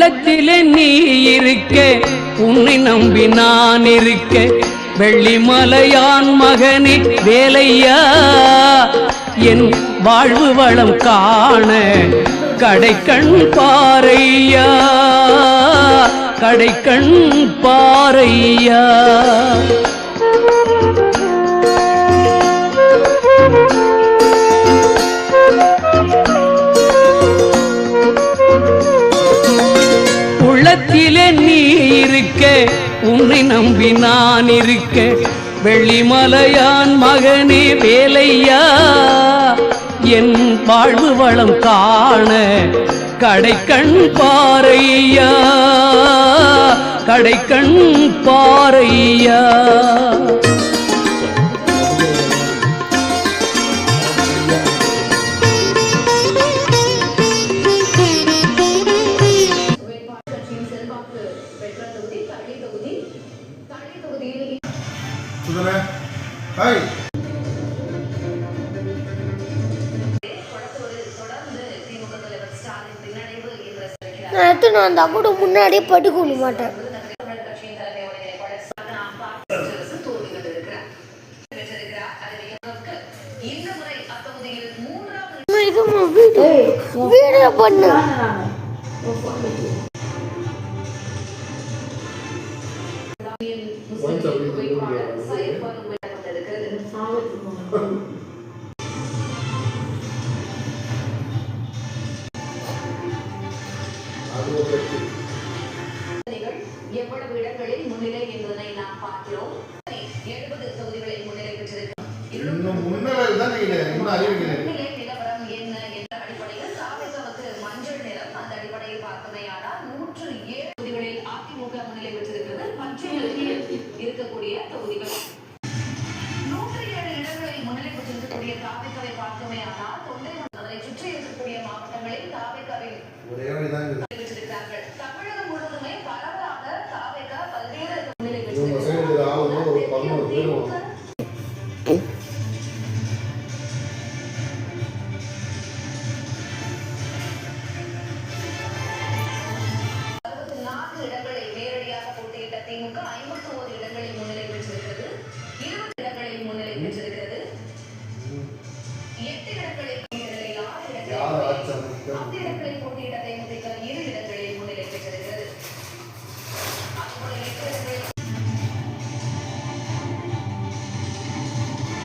உள்ளத்திலே நீ இருக்க, உன்னை நம்பி நான் இருக்க, வெள்ளிமலையான் மகனே வேலையா, என் வாழ்வு வளம் காண கடைக்கண் பாரையா, கடைக்கண் பாரையா. உள்ளத்திலே நீ இருக்க, உன்னை நம்பி நான் இருக்க, வெள்ளிமலையான் மகனே வேலையா, என் வாழ்வு வளம் காண கடைக்கண் பாரையா, கடைக்கண் பாரையா. நான் எத்தனை வந்தா கூட முன்னாடியே படுக்க மாட்டேன். வீடியோ பண்ணு. எவ்வளவு இடங்களில் முன்னிலை என்பதனை நாம் பார்க்கிறோம். 70 தொகுதிகளில் முன்னிலை பெற்றிருக்கிறார். முன்னிலை நிலவரம் என்ன என்ற அடிப்படையில் தாவேகாவுக்கு மஞ்சள் நிறம். அந்த அடிப்படையில் பார்ப்பதையானால் 107 தொகுதிகளில் அதிமுக முன்னிலை பெற்றிருக்கிறது. மஞ்சள் இருக்கக்கூடிய தொகுதிகள் 107 இடங்களில் முன்னிலை பெற்றிருக்கக்கூடிய தாவேகாவை பார்ப்பதையானால் அதனை சுற்றி இருக்கக்கூடிய மாவட்டங்களில் தாவேகாவில்